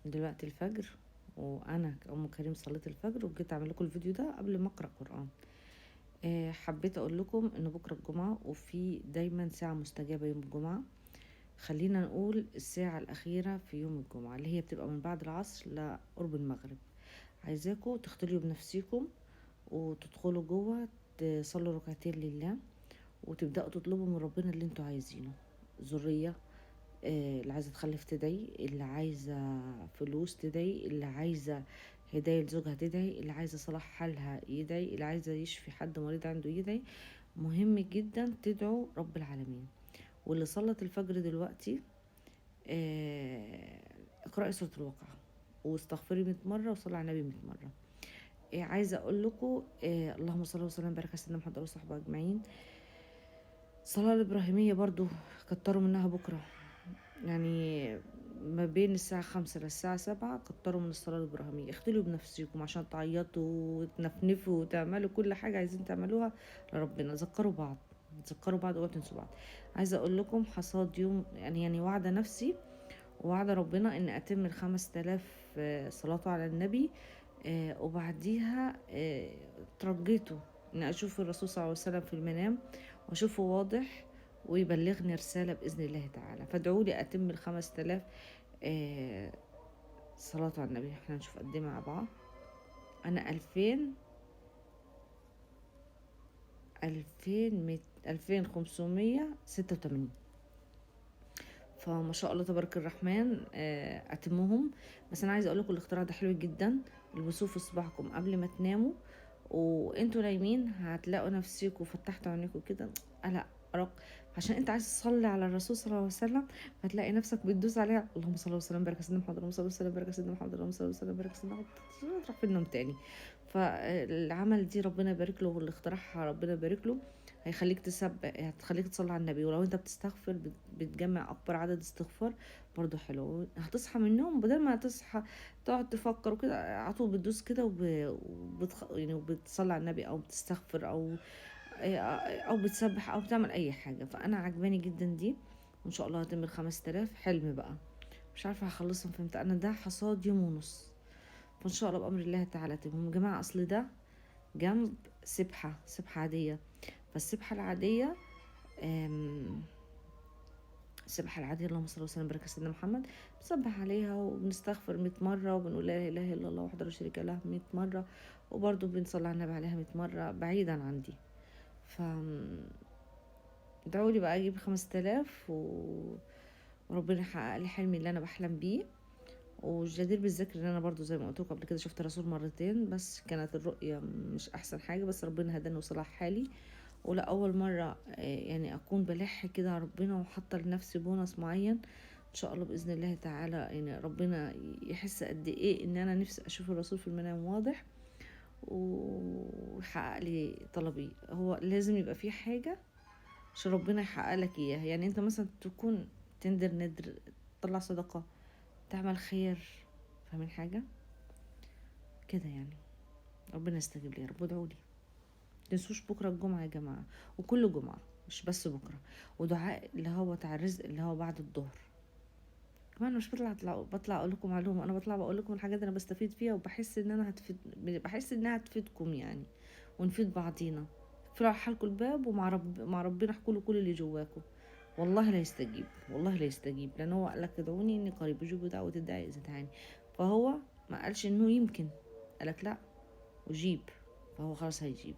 دلوقتي الفجر، وانا ام كريم صليت الفجر وجيت اعمل لكم الفيديو ده قبل ما اقرا قران. حبيت اقول لكم ان بكره الجمعه، وفي دايما ساعه مستجابه يوم الجمعه. خلينا نقول الساعه الاخيره في يوم الجمعه اللي هي بتبقى من بعد العصر لقرب المغرب. عايزاكم تختلوا بنفسيكم وتدخلوا جوه، تصلوا ركعتين لله، وتبداوا تطلبوا من ربنا اللي انتوا عايزينه. ذريه، اللي عايزة تخلف تدعي، اللي عايزة فلوس تدعي، اللي عايزة هداية لزوجها تدعي، اللي عايزة صلاح حالها يدعي، اللي عايزة يشفي حد مريض عنده يدعي. مهم جدا تدعوا رب العالمين. واللي صلت الفجر دلوقتي، اقرأي سورة الواقعة واستغفري 100 مرة وصلي على النبي 100 مرة. عايزة اقول لكم، اللهم صل وسلم وبارك على سيدنا محمد وصحبه اجمعين. الصلاة الإبراهيمية برضو كتروا منها بكرة، يعني ما بين الساعة 5 للساعة 7 كتروا من الصلاة الإبراهيمية. اختلوا بنفسكم عشان تعيطوا وتنفنفوا وتعملوا كل حاجة عايزين تعملوها لربنا. ذكروا بعض، تذكروا بعض اوعوا تنسوا بعض. عايزة اقول لكم حصاد يوم، يعني واعدة نفسي ووعد ربنا ان اتم ال5000 صلاة على النبي. وبعديها ترجيته ان اشوف الرسول صلى الله عليه وسلم في المنام واشوفه واضح ويبلغني رسالة بإذن الله تعالى. فادعوا لي أتم ال5000 صلاة على النبي. احنا نشوف قد ايه مع بعض. أنا 2586. فما شاء الله تبارك الرحمن، أتمهم. بس أنا عايزة أقول لكم الاختراع ده حلو جدا. البسوه في صباحكم قبل ما تناموا، وانتوا نايمين هتلاقوا نفسكم فتحتوا عينيكم كده قلق رق، عشان انت عايز تصلي على الرسول صلى الله عليه وسلم. فتلاقي نفسك بتدوس عليها اللهم صل وسلم بارك سيدنا محمد، اللهم صل وسلم بارك سيدنا محمد، اللهم صل وسلم بارك سيدنا محمد. تروح في النوم تاني. فالعمل دي ربنا يبارك له، والاختراع ربنا يبارك له. هيخليك تسبح، هتخليك تصلي على النبي. ولو انت ببتستغفر بتجمع اكبر عدد استغفار، برضو حلو. هتصحى من النوم بدل ما تصحى تقعد تفكر وكده، على طول بتدوس كده يعني وبتصلي على النبي او بتستغفر او بتسبح او بتعمل اي حاجه. فانا عجباني جدا دي، وان شاء الله هتم ال5000 حلم بقى. مش عارفه هخلصهم في امتى، انا ده حصاد يوم ونص. فان شاء الله بامر الله تعالى تمام يا جماعه. اصل ده جنب سبحه عاديه. فالسبحه العاديه، السبحة العادية اللهم صل وسلم وبارك على سيدنا محمد، بنسبح عليها وبنستغفر 100 مرة، وبنقول لا إله إلا الله وحده لا شريك له 100 مرة، وبرضه بنصلي على النبي عليها 100 مرة بعيدا عن دي. ف ادعوا لي بقى اجيب 5000 وربنا يحقق لي حلمي اللي انا بحلم بيه. والجدير بالذكر ان انا برضو زي ما قلت لكم قبل كده شفت الرسول مرتين، بس كانت الرؤية مش احسن حاجة، بس ربنا هداني وصلح حالي. ولا اول مرة يعني اكون بلح كده على ربنا وحاطة لنفسي بونص معين. ان شاء الله باذن الله تعالى يعني ربنا يحس قد ايه ان انا نفسي اشوف الرسول في المنام واضح، ويحقق لي طلبي. هو لازم يبقى في حاجة عشان ربنا يحقق لك اياها. يعني انت مثلا تكون تندر ندر، تطلع صدقة، تعمل خير، فاهمين حاجة كده يعني. ربنا يستجيب لي يا رب. ادعوا لي. تنسوش بكرة الجمعة يا جماعة، وكل جمعة مش بس بكرة. ودعاء اللي هو بتاع الرزق اللي هو بعد الظهر. كمان مش بطلع اقول لكم معلومة، انا بطلع بقول لكم الحاجات اللي انا بستفيد فيها، وبحس ان انا بحس انها هتفيدكم يعني، ونفيد بعضينا. اقفلوا على حالكم الباب، مع ربنا احكوا له كل اللي جواكم. والله لا يستجيب، والله لا يستجيب، لان هو قالك ادعوني اني قريب اجيب دعوة الداعي اذا دعاني. فهو ما قالش انه يمكن، قالك لا، اجيب. فهو خلاص هيجيب.